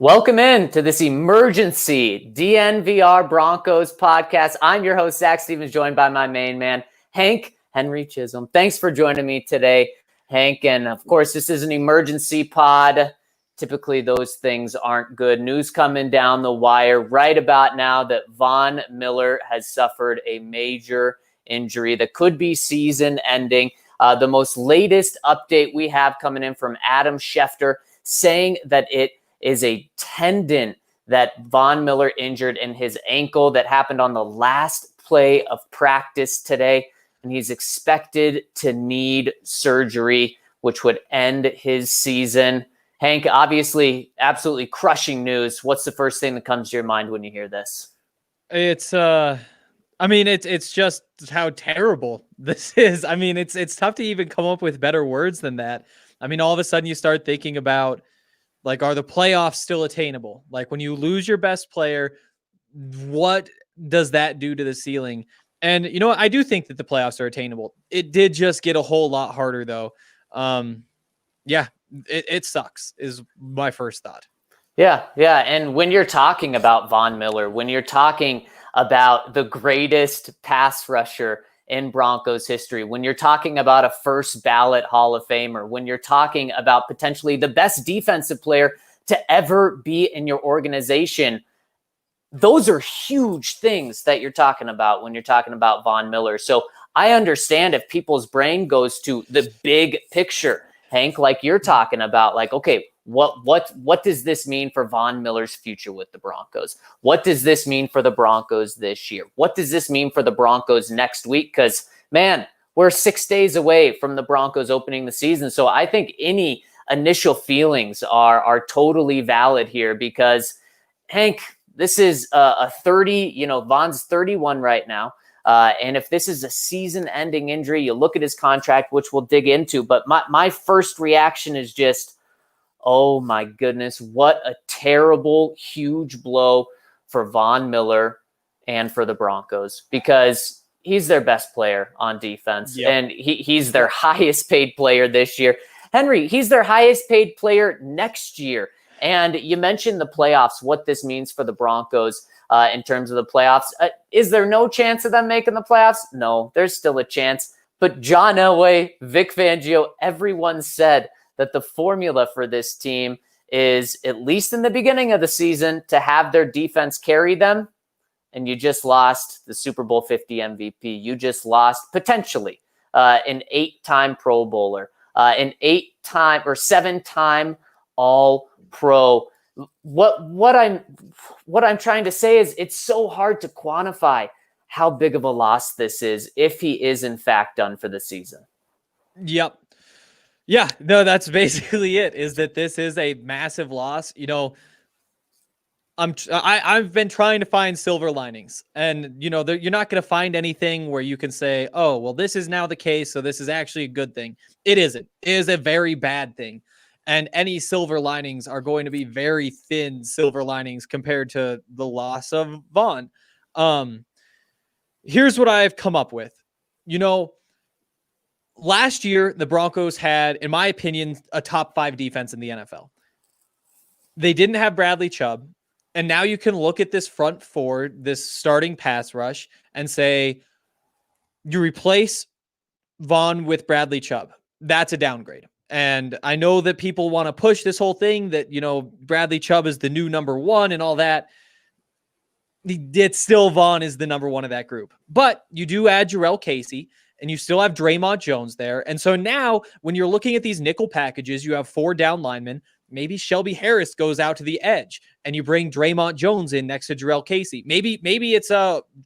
Welcome in to this emergency DNVR Broncos podcast. I'm your host, Zach Stevens, joined by my main man, Hank Henry Chisholm. Thanks for joining me today, Hank. And of course, this is an emergency pod. Typically, those things aren't good. News coming down the wire right about now that Von Miller has suffered a major injury that could be season ending. The most latest update we have coming in from Adam Schefter saying that it is a tendon that Von Miller injured in his ankle that happened on the last play of practice today. And he's expected to need surgery, which would end his season. Hank, obviously, absolutely crushing news. What's the first thing that comes to your mind when you hear this? It's just how terrible this is. I mean, it's tough to even come up with better words than that. I mean, all of a sudden you start thinking about, like, are the playoffs still attainable? Like, when you lose your best player, what does that do to the ceiling? And, you know what? I do think that the playoffs are attainable. It did just get a whole lot harder, though. It sucks is my first thought. Yeah. And when you're talking about Von Miller, when you're talking about the greatest pass rusher in Broncos history, when you're talking about a first ballot Hall of Famer, when you're talking about potentially the best defensive player to ever be in your organization, those are huge things that you're talking about when you're talking about Von Miller. So I understand if people's brain goes to the big picture, Hank, like you're talking about, like, okay, what does this mean for Von Miller's future with the Broncos? What does this mean for the Broncos this year? What does this mean for the Broncos next week? Because, man, we're 6 days away from the Broncos opening the season. So I think any initial feelings are totally valid here because, Hank, this is a 30, Von's 31 right now. And if this is a season-ending injury, you look at his contract, which we'll dig into. But my first reaction is just, oh my goodness, what a terrible, huge blow for Von Miller and for the Broncos, because he's their best player on defense. Yep. And he's their highest paid player this year. Henry, he's their highest paid player next year. And you mentioned the playoffs, what this means for the Broncos in terms of the playoffs. Is there no chance of them making the playoffs? No, there's still a chance. But John Elway, Vic Fangio, everyone said that the formula for this team is, at least in the beginning of the season, to have their defense carry them. And you just lost the Super Bowl 50 MVP. You just lost potentially an 8-time Pro Bowler, an 8-time or 7-time All-Pro. What I'm trying to say is it's so hard to quantify how big of a loss this is if he is in fact done for the season. Yep. Yeah, no, that's basically it, is that this is a massive loss. I've been trying to find silver linings, and, you're not going to find anything where you can say, oh, well, this is now the case, so this is actually a good thing. It isn't. It is a very bad thing. And any silver linings are going to be very thin silver linings compared to the loss of Von. Here's what I've come up with. Last year, the Broncos had, in my opinion, a top 5 defense in the NFL. They didn't have Bradley Chubb. And now you can look at this front four, this starting pass rush, and say, you replace Von with Bradley Chubb. That's a downgrade. And I know that people want to push this whole thing that, Bradley Chubb is the new number 1 and all that. It's still Von is the number 1 of that group. But you do add Jarrell Casey, and you still have Draymond Jones there. And so now when you're looking at these nickel packages, you have 4 down linemen. Maybe Shelby Harris goes out to the edge and you bring Draymond Jones in next to Jarrell Casey. Maybe it's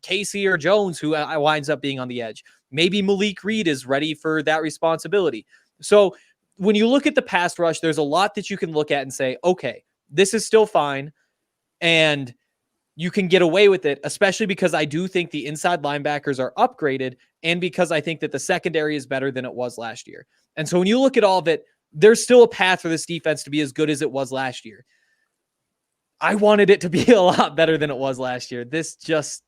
Casey or Jones who winds up being on the edge. Maybe Malik Reed is ready for that responsibility. So when you look at the pass rush, there's a lot that you can look at and say, okay, this is still fine. And you can get away with it, especially because I do think the inside linebackers are upgraded and because I think that the secondary is better than it was last year. And so when you look at all of it, there's still a path for this defense to be as good as it was last year. I wanted it to be a lot better than it was last year. This just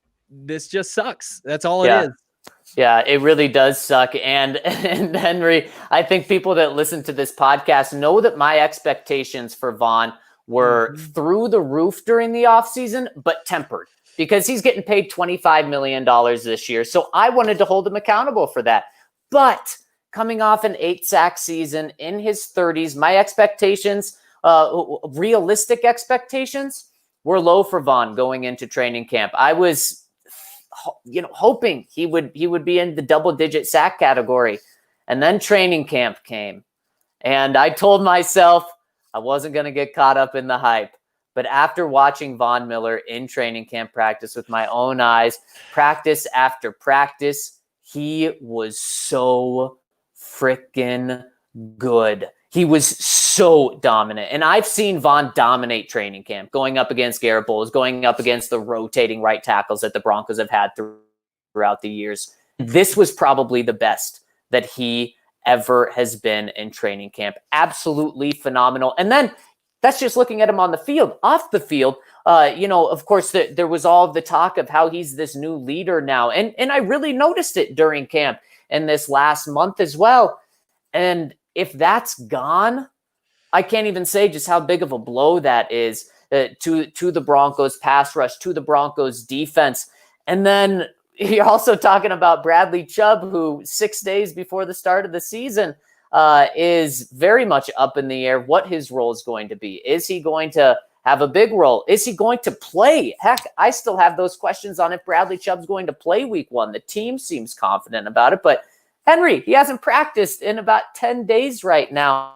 sucks. That's all it is. Yeah, it really does suck. And Henry, I think people that listen to this podcast know that my expectations for Von were through the roof during the offseason, but tempered because he's getting paid $25 million this year. So I wanted to hold him accountable for that. But coming off an 8-sack season in his 30s, my expectations, realistic expectations, were low for Von going into training camp. I was, hoping he would be in the double-digit sack category. And then training camp came. And I told myself I wasn't going to get caught up in the hype. But after watching Von Miller in training camp practice with my own eyes, practice after practice, he was so freaking good. He was so dominant. And I've seen Von dominate training camp, going up against Garrett Bowles, going up against the rotating right tackles that the Broncos have had throughout the years. This was probably the best that he ever has been in training camp. Absolutely phenomenal. And then that's just looking at him on the field. Off the field, of course, there was all the talk of how he's this new leader now. And I really noticed it during camp and this last month as well. And if that's gone, I can't even say just how big of a blow that is to the Broncos pass rush, to the Broncos defense. And then you're also talking about Bradley Chubb, who 6 days before the start of the season is very much up in the air what his role is going to be. Is he going to have a big role? Is he going to play? Heck, I still have those questions on if Bradley Chubb's going to play week 1. The team seems confident about it, but Henry, he hasn't practiced in about 10 days right now.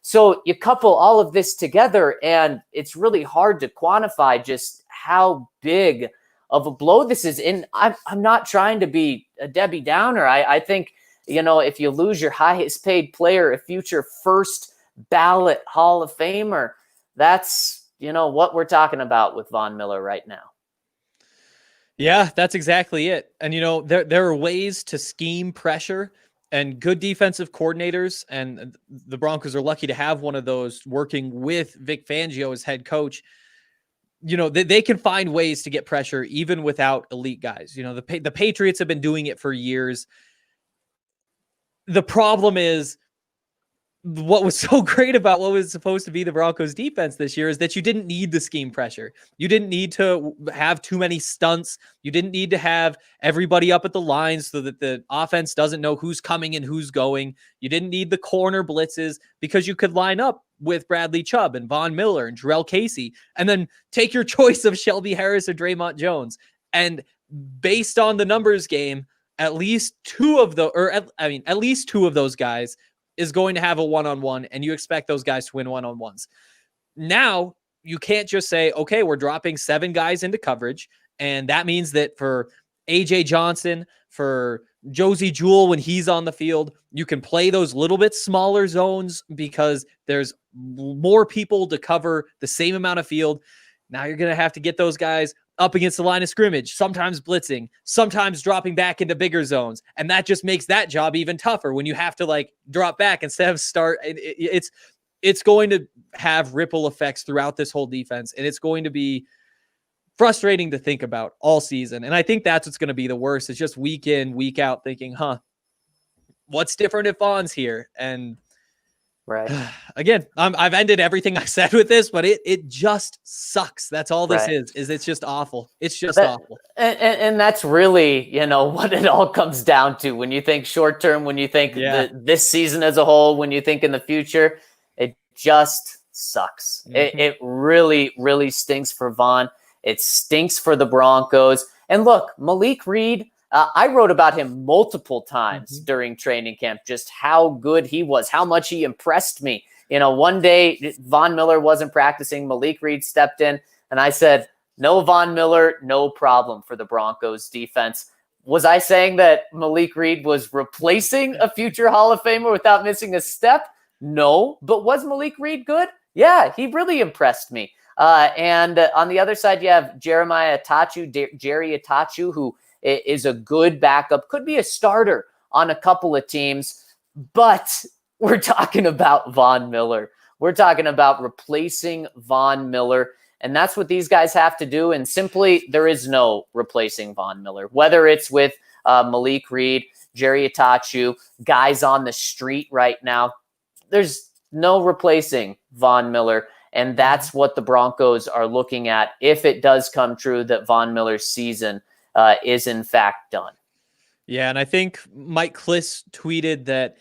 So you couple all of this together, and it's really hard to quantify just how big of a blow this is. And I'm not trying to be a Debbie Downer. I think, if you lose your highest paid player, a future first ballot Hall of Famer, that's, what we're talking about with Von Miller right now. Yeah, that's exactly it. And, there are ways to scheme pressure, and good defensive coordinators, and the Broncos are lucky to have one of those working with Vic Fangio as head coach. They can find ways to get pressure even without elite guys. The Patriots have been doing it for years. The problem is, what was so great about what was supposed to be the Broncos defense this year is that you didn't need the scheme pressure. You didn't need to have too many stunts. You didn't need to have everybody up at the line so that the offense doesn't know who's coming and who's going. You didn't need the corner blitzes because you could line up with Bradley Chubb and Von Miller and Jarrell Casey, and then take your choice of Shelby Harris or Draymond Jones. And based on the numbers game, at least two of those guys is going to have a one-on-one, and you expect those guys to win one-on-ones. Now, you can't just say, okay, we're dropping 7 guys into coverage, and that means that for A.J. Johnson, for Josie Jewell when he's on the field, you can play those little bit smaller zones because there's more people to cover the same amount of field. Now you're going to have to get those guys up against the line of scrimmage, sometimes blitzing, sometimes dropping back into bigger zones. And that just makes that job even tougher when you have to drop back instead of start. It's going to have ripple effects throughout this whole defense. And it's going to be frustrating to think about all season. And I think that's what's going to be the worst. It's just week in, week out thinking, what's different if Von's here? And right. Again, I've ended everything I said with this, but it just sucks. That's all this is it's just awful. It's just awful. And that's really, what it all comes down to when you think short term, when you think this season as a whole, when you think in the future, it just sucks. Mm-hmm. It really, really stinks for Von. It stinks for the Broncos. And look, Malik Reed, I wrote about him multiple times during training camp, just how good he was, how much he impressed me. One day Von Miller wasn't practicing. Malik Reed stepped in, and I said, no Von Miller, no problem for the Broncos defense. Was I saying that Malik Reed was replacing a future Hall of Famer without missing a step? No. But was Malik Reed good? Yeah, he really impressed me. And on the other side, you have Jerry Itachu, who is a good backup, could be a starter on a couple of teams, but we're talking about Von Miller. We're talking about replacing Von Miller, and that's what these guys have to do, and simply there is no replacing Von Miller, whether it's with Malik Reed, Jerry Itachu, guys on the street right now. There's no replacing Von Miller. And that's what the Broncos are looking at if it does come true that Von Miller's season is in fact done. Yeah, and I think Mike Kliss tweeted that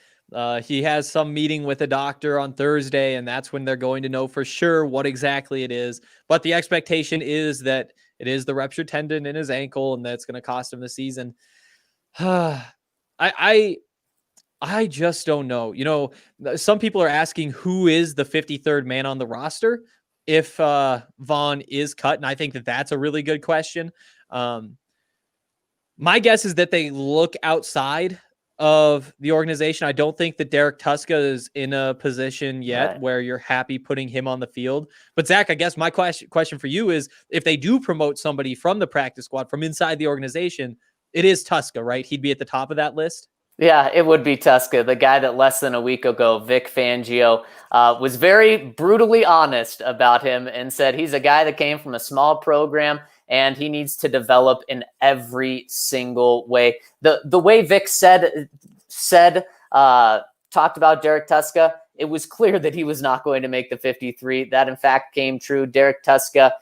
he has some meeting with a doctor on Thursday, and that's when they're going to know for sure what exactly it is. But the expectation is that it is the ruptured tendon in his ankle, and that's going to cost him the season. I just don't know. You know, some people are asking who is the 53rd man on the roster if Vaughn is cut, and I think that that's a really good question. My guess is that they look outside of the organization. I don't think that Derek Tuska is in a position yet where you're happy putting him on the field. But Zach, I guess my question for you is, if they do promote somebody from the practice squad, from inside the organization, it is Tuska, right? He'd be at the top of that list. Yeah, it would be Tuska, the guy that less than a week ago, Vic Fangio, was very brutally honest about him and said he's a guy that came from a small program and he needs to develop in every single way. The way Vic talked about Derek Tuska, it was clear that he was not going to make the 53. That, in fact, came true. Derek Tuska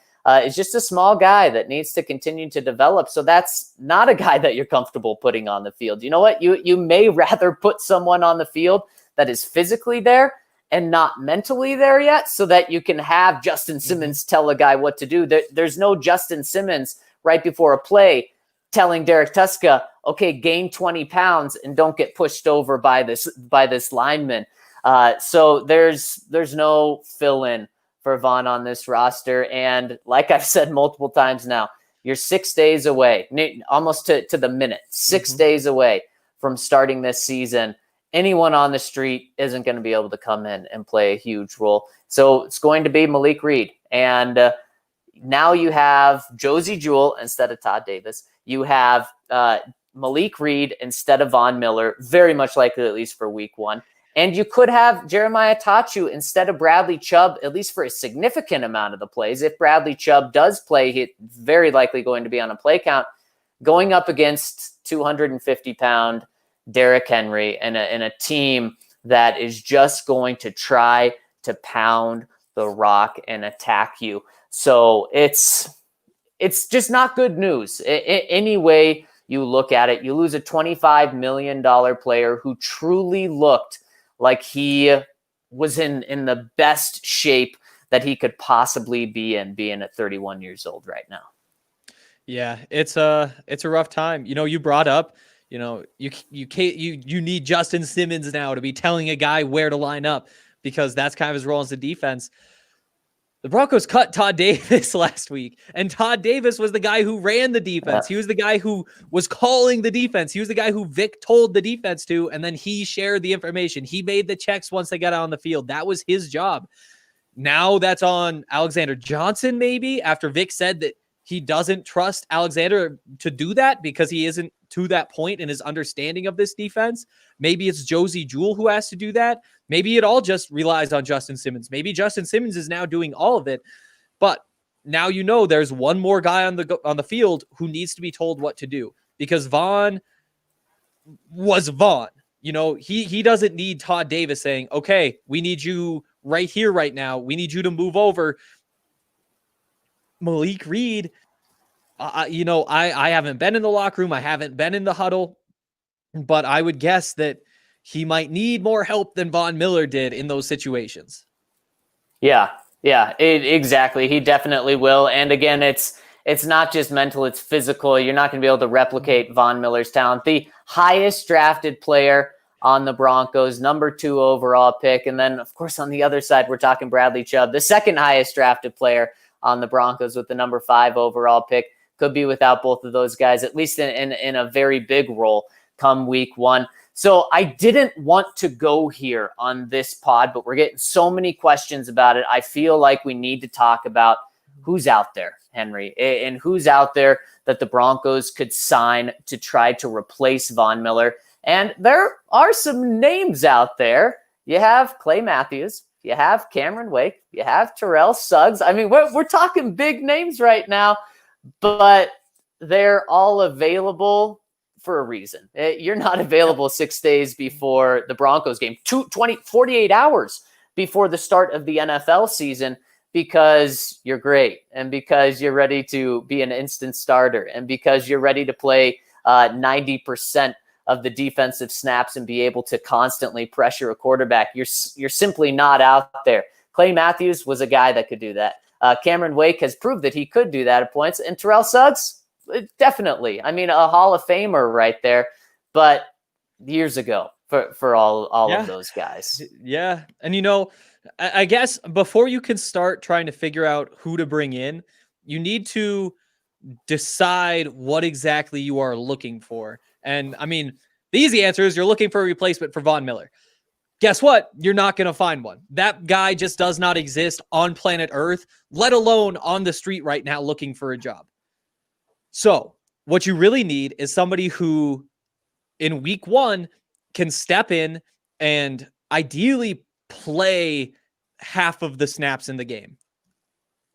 is just a small guy that needs to continue to develop. So that's not a guy that you're comfortable putting on the field. You know what? You may rather put someone on the field that is physically there and not mentally there yet, so that you can have Justin Simmons tell a guy what to do. There's no Justin Simmons right before a play telling Derek Tuska, okay, gain 20 pounds and don't get pushed over by this lineman. So there's no fill-in for Vaughn on this roster. And like I've said multiple times now, you're 6 days away, almost to the minute, 6 days away from starting this season. Anyone on the street isn't going to be able to come in and play a huge role. So it's going to be Malik Reed. And now you have Josie Jewell instead of Todd Davis. You have Malik Reed instead of Von Miller, very much likely at least for week one. And you could have Jeremiah Tachu instead of Bradley Chubb, at least for a significant amount of the plays. If Bradley Chubb does play, he's very likely going to be on a play count, going up against 250-pound Derrick Henry and a team that is just going to try to pound the rock and attack you. So it's just not good news. Any way you look at it, you lose a $25 million player who truly looked like he was in the best shape that he could possibly be in, being at 31 years old right now. Yeah, it's a rough time. You know, you brought up, you know, you need Justin Simmons now to be telling a guy where to line up, because that's kind of his role as the defense. The Broncos cut Todd Davis last week, and Todd Davis was the guy who ran the defense. He was the guy who was calling the defense. He was the guy who Vic told the defense to, and then he shared the information. He made the checks once they got out on the field. That was his job. Now that's on Alexander Johnson, maybe, after Vic said that he doesn't trust Alexander to do that because he isn't to that point in his understanding of this defense. Maybe it's Josie Jewell who has to do that. Maybe it all just relies on Justin Simmons. Maybe Justin Simmons is now doing all of it. But now you know there's one more guy on the field who needs to be told what to do, because Vaughn was Vaughn. You know, he doesn't need Todd Davis saying, okay, we need you right here, right now. We need you to move over. Malik Reed, you know, I haven't been in the locker room. I haven't been in the huddle, but I would guess that he might need more help than Von Miller did in those situations. Yeah, exactly. He definitely will. And again, it's not just mental, it's physical. You're not going to be able to replicate Von Miller's talent. The highest drafted player on the Broncos, number 2 overall pick. And then, of course, on the other side, we're talking Bradley Chubb, the second highest drafted player on the Broncos with the number 5 overall pick. Could be without both of those guys, at least in a very big role come week one. So I didn't want to go here on this pod, but we're getting so many questions about it. I feel like we need to talk about who's out there, Henry, and who's out there that the Broncos could sign to try to replace Von Miller. And there are some names out there. You have Clay Matthews. You have Cameron Wake. You have Terrell Suggs. I mean, we're talking big names right now, but they're all available for a reason. You're not available 6 days before the Broncos game, 48 hours before the start of the NFL season. because you're great and because you're ready to be an instant starter and because you're ready to play 90% of the defensive snaps and be able to constantly pressure a quarterback. You're simply not out there. Clay Matthews was a guy that could do that. Cameron Wake has proved that he could do that at points. And Terrell Suggs, definitely. I mean, a Hall of Famer right there. But years ago for all of those guys. Yeah. And, you know, I guess before you can start trying to figure out who to bring in, you need to decide what exactly you are looking for. And I mean, the easy answer is you're looking for a replacement for Von Miller. Guess what? You're not going to find one. That guy just does not exist on planet Earth, let alone on the street right now looking for a job. So what you really need is somebody who in week one can step in and ideally play half of the snaps in the game.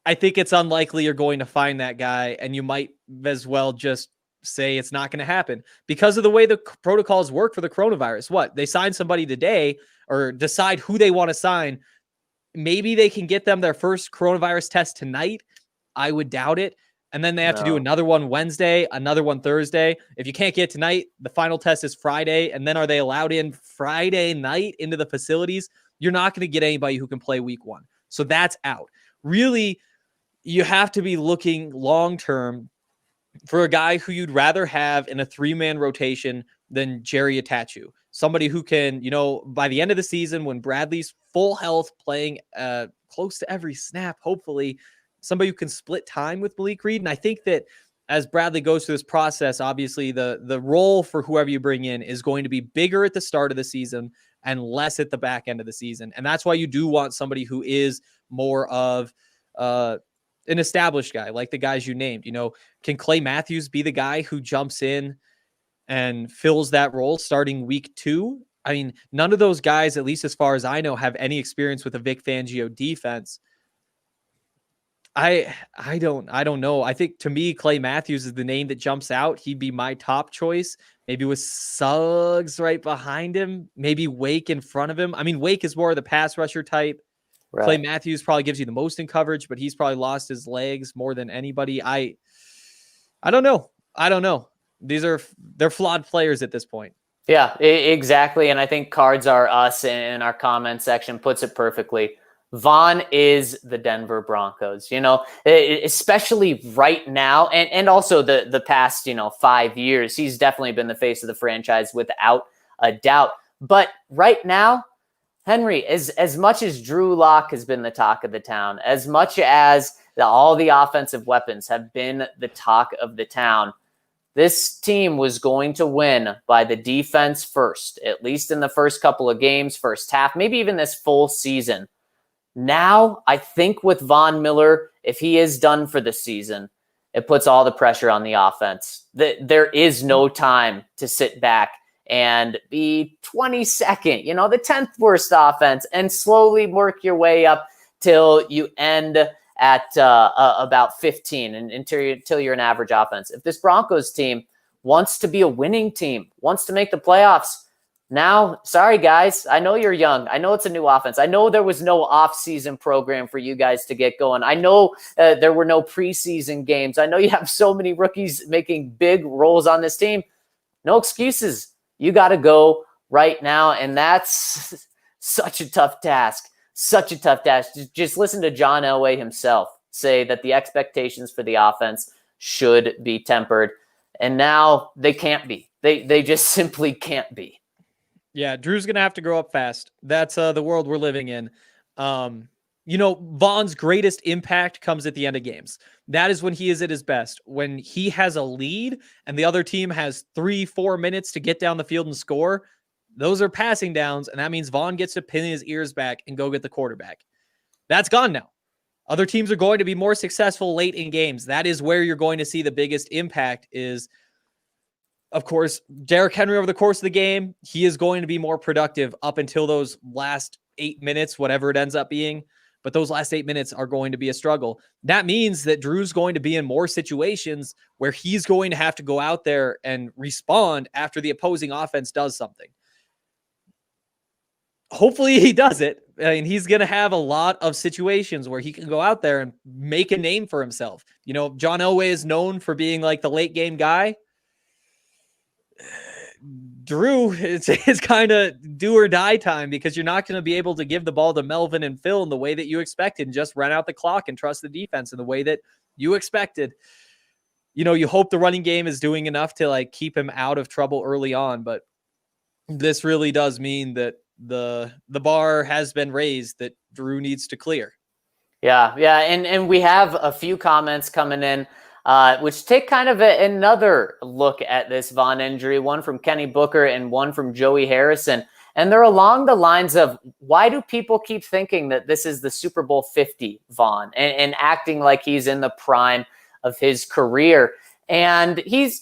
I think it's unlikely you're going to find that guy, and you might as well just say it's not going to happen because of the way the protocols work for the coronavirus. What? They sign somebody today or decide who they want to sign. Maybe they can get them their first coronavirus test tonight. I would doubt it. And then they have to do another one Wednesday, another one Thursday. If you can't get tonight, the final test is Friday. And then are they allowed in Friday night into the facilities? You're not going to get anybody who can play week one. So that's out. Really, you have to be looking long-term for a guy who you'd rather have in a 3-man rotation than Jerry Atachu. Somebody who can, you know, by the end of the season, when Bradley's full health, playing close to every snap, hopefully, somebody who can split time with Malik Reed. And I think that as Bradley goes through this process, obviously the role for whoever you bring in is going to be bigger at the start of the season and less at the back end of the season. And that's why you do want somebody who is more of an established guy, like the guys you named. You know, can Clay Matthews be the guy who jumps in and fills that role starting week 2? I mean, none of those guys, at least as far as I know, have any experience with a Vic Fangio defense. I don't know. I think to me, Clay Matthews is the name that jumps out. He'd be my top choice. Maybe with Suggs right behind him, maybe Wake in front of him. I mean, Wake is more of the pass rusher type. Right. Clay Matthews probably gives you the most in coverage, but he's probably lost his legs more than anybody. I don't know. They're flawed players at this point. Yeah, exactly. And I think Cards Are Us in our comment section puts it perfectly. Von is the Denver Broncos, you know, especially right now. And also the past, 5 years, he's definitely been the face of the franchise without a doubt. But right now, Henry, as much as Drew Lock has been the talk of the town, as much as all the offensive weapons have been the talk of the town, this team was going to win by the defense first, at least in the first couple of games, first half, maybe even this full season. Now, I think with Von Miller, if he is done for the season, it puts all the pressure on the offense. There is no time to sit back and be 22nd, the 10th worst offense, and slowly work your way up till you end at about 15 and until you're an average offense. If this Broncos team wants to be a winning team, wants to make the playoffs, now, sorry, guys, I know you're young. I know it's a new offense. I know there was no off-season program for you guys to get going. I know there were no preseason games. I know you have so many rookies making big roles on this team. No excuses. You got to go right now, and that's such a tough task. Such a tough task. Just listen to John Elway himself say that the expectations for the offense should be tempered, and now they can't be. They just simply can't be. Yeah, Drew's going to have to grow up fast. That's the world we're living in. Von's greatest impact comes at the end of games. That is when he is at his best. When he has a lead and the other team has 3-4 minutes to get down the field and score, those are passing downs, and that means Von gets to pin his ears back and go get the quarterback. That's gone now. Other teams are going to be more successful late in games. That is where you're going to see the biggest impact is, of course, Derrick Henry over the course of the game. He is going to be more productive up until those last 8 minutes, whatever it ends up being. But those last 8 minutes are going to be a struggle. That means that Drew's going to be in more situations where he's going to have to go out there and respond after the opposing offense does something. hopefully he does it. I mean, he's going to have a lot of situations where he can go out there and make a name for himself. You know, John Elway is known for being like the late game guy. Drew, it's kind of do or die time, because you're not going to be able to give the ball to Melvin and Phil in the way that you expected and just run out the clock and trust the defense in the way that you expected. You know, you hope the running game is doing enough to like keep him out of trouble early on, but this really does mean that the bar has been raised that Drew needs to clear. Yeah. And we have a few comments coming in, which take kind of another look at this Vaughn injury, one from Kenny Booker and one from Joey Harrison. And they're along the lines of, why do people keep thinking that this is the Super Bowl 50 Vaughn and acting like he's in the prime of his career? And he's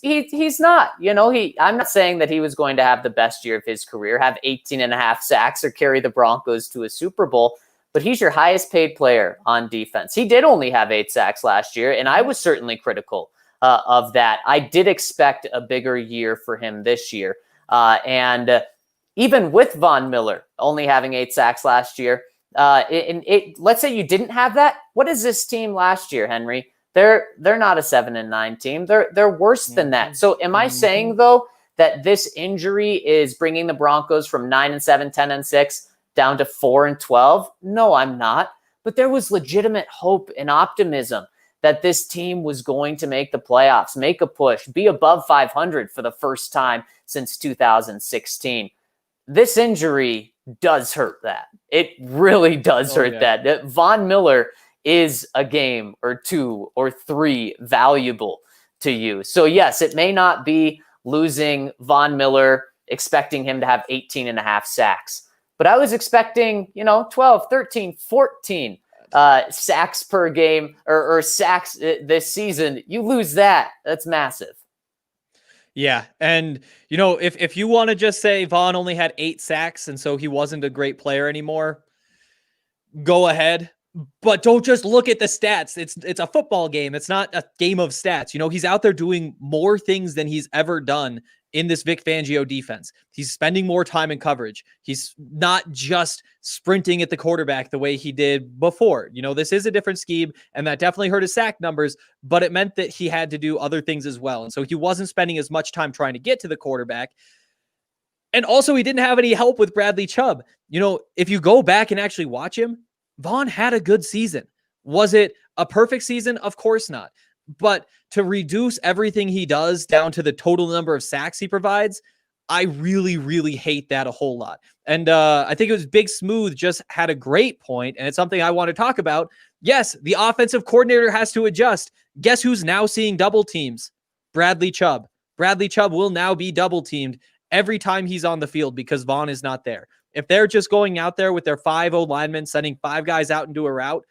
not. You know, I'm not saying that he was going to have the best year of his career, have 18 and a half sacks or carry the Broncos to a Super Bowl, but he's your highest paid player on defense. He did only have 8 sacks last year, and I was certainly critical of that. I did expect a bigger year for him this year. And even with Von Miller only having 8 sacks last year, let's say you didn't have that. What is this team last year, Henry? They're not a 7-9 team. They're worse than that. So am I saying, though, that this injury is bringing the Broncos from 9-7, 10-6 down to 4-12? No, I'm not. But there was legitimate hope and optimism that this team was going to make the playoffs, make a push, be above 500 for the first time since 2016. This injury does hurt that. It really does hurt that. Von Miller is a game or 2 or 3 valuable to you. So yes, it may not be losing Von Miller, expecting him to have 18 and a half sacks, but I was expecting, 12, 13, 14 sacks per game or sacks this season. You lose that. That's massive. Yeah. And, if you want to just say Vaughn only had 8 sacks and so he wasn't a great player anymore, go ahead. But don't just look at the stats. It's a football game. It's not a game of stats. He's out there doing more things than he's ever done in this Vic Fangio defense. He's spending more time in coverage. He's not just sprinting at the quarterback the way he did before. This is a different scheme, and that definitely hurt his sack numbers, but it meant that he had to do other things as well. And so he wasn't spending as much time trying to get to the quarterback. And also, he didn't have any help with Bradley Chubb. If you go back and actually watch him, Vaughn had a good season. Was it a perfect season? Of course not. But to reduce everything he does down to the total number of sacks he provides, I really, really hate that a whole lot. And I think it was Big Smooth just had a great point, and it's something I want to talk about. Yes, the offensive coordinator has to adjust. Guess who's now seeing double teams? Bradley Chubb. Bradley Chubb will now be double teamed every time he's on the field because Vaughn is not there. If they're just going out there with their 5 linemen, sending 5 guys out into a route,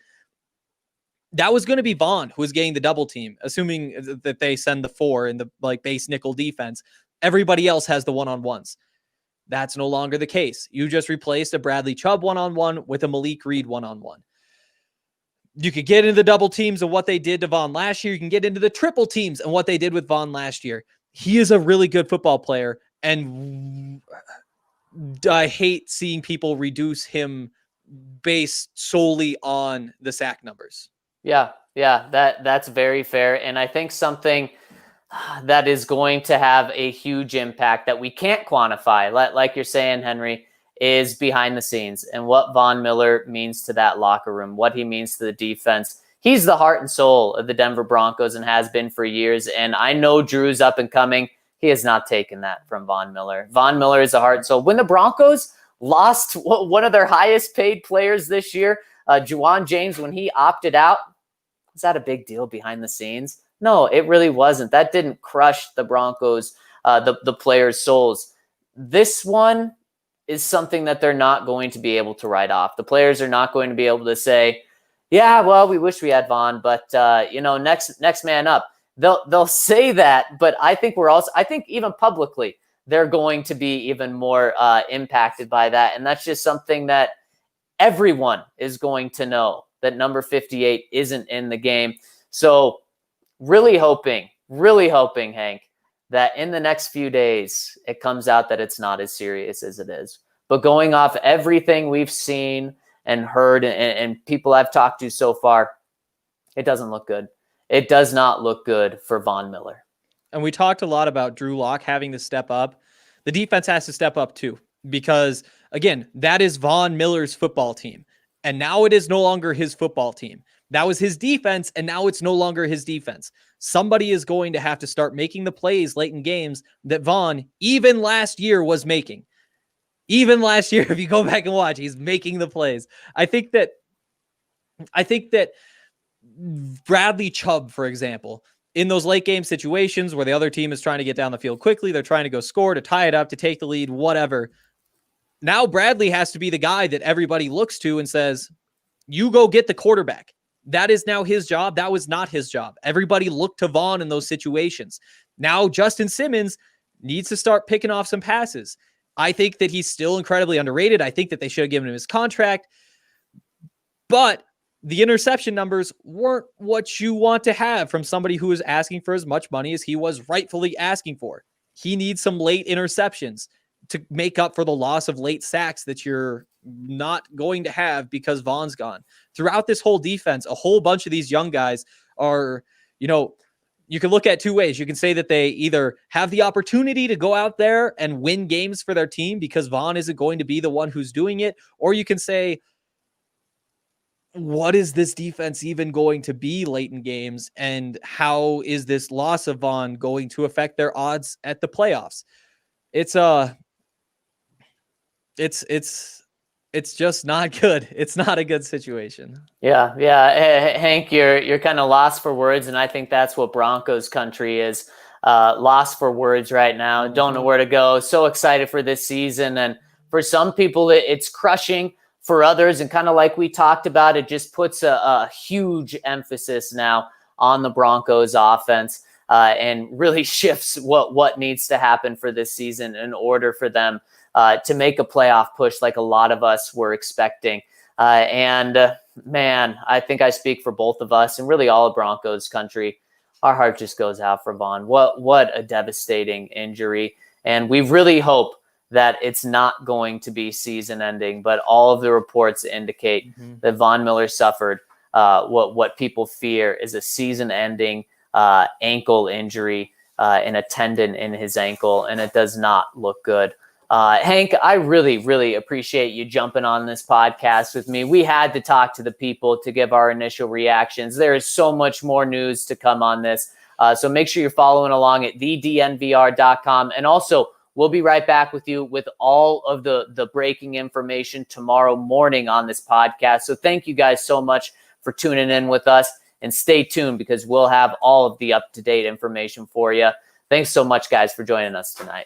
that was going to be Vaughn who was getting the double team, assuming that they send the 4 in the base nickel defense. Everybody else has the one-on-ones. That's no longer the case. You just replaced a Bradley Chubb one-on-one with a Malik Reed one-on-one. You could get into the double teams of what they did to Vaughn last year. You can get into the triple teams and what they did with Vaughn last year. He is a really good football player, and I hate seeing people reduce him based solely on the sack numbers. Yeah, that's very fair. And I think something that is going to have a huge impact that we can't quantify, like you're saying, Henry, is behind the scenes and what Von Miller means to that locker room, what he means to the defense. He's the heart and soul of the Denver Broncos and has been for years. And I know Drew's up and coming. He has not taken that from Von Miller. Von Miller is the heart and soul. When the Broncos lost one of their highest paid players this year, Juwan James, when he opted out, was that a big deal behind the scenes? No, it really wasn't. That didn't crush the Broncos, the players' souls. This one is something that they're not going to be able to write off. The players are not going to be able to say, yeah, well, we wish we had Von, but next man up. They'll say that, but I think even publicly, they're going to be even more impacted by that. And that's just something that everyone is going to know, that number 58 isn't in the game. So really hoping, Hank, that in the next few days, it comes out that it's not as serious as it is. But going off everything we've seen and heard and people I've talked to so far, it doesn't look good. It does not look good for Von Miller. And we talked a lot about Drew Lock having to step up. The defense has to step up too, because again, that is Von Miller's football team. And now it is no longer his football team. That was his defense, and now it's no longer his defense. Somebody is going to have to start making the plays late in games that Von, even last year, was making. Even last year, if you go back and watch, he's making the plays. I think that Bradley Chubb, for example, in those late game situations where the other team is trying to get down the field quickly, they're trying to go score, to tie it up, to take the lead, whatever. Now Bradley has to be the guy that everybody looks to and says, you go get the quarterback. That is now his job. That was not his job. Everybody looked to Vaughn in those situations. Now Justin Simmons needs to start picking off some passes. I think that he's still incredibly underrated. I think that they should have given him his contract. But the interception numbers weren't what you want to have from somebody who is asking for as much money as he was rightfully asking for. He needs some late interceptions to make up for the loss of late sacks that you're not going to have because Vaughn's gone. Throughout this whole defense, a whole bunch of these young guys are, you can look at two ways. You can say that they either have the opportunity to go out there and win games for their team because Vaughn isn't going to be the one who's doing it, or you can say, what is this defense even going to be late in games, and how is this loss of Vaughn going to affect their odds at the playoffs? It's just not good. It's not a good situation. Yeah. Hank, you're kind of lost for words, and I think that's what Broncos country is. Lost for words right now. Don't know where to go. So excited for this season, and for some people, it's crushing. For others, and kind of like we talked about, it just puts a huge emphasis now on the Broncos offense and really shifts what needs to happen for this season in order for them to make a playoff push like a lot of us were expecting. Man, I think I speak for both of us and really all of Broncos country. Our heart just goes out for Vaughn. What a devastating injury. And we really hope that it's not going to be season ending, but all of the reports indicate that Von Miller suffered what people fear is a season ending ankle injury and a tendon in his ankle, and it does not look good. Hank, I really, really appreciate you jumping on this podcast with me. We had to talk to the people to give our initial reactions. There is so much more news to come on this. So make sure you're following along at thednvr.com. And also, we'll be right back with you with all of the breaking information tomorrow morning on this podcast. So thank you guys so much for tuning in with us, and stay tuned because we'll have all of the up-to-date information for you. Thanks so much, guys, for joining us tonight.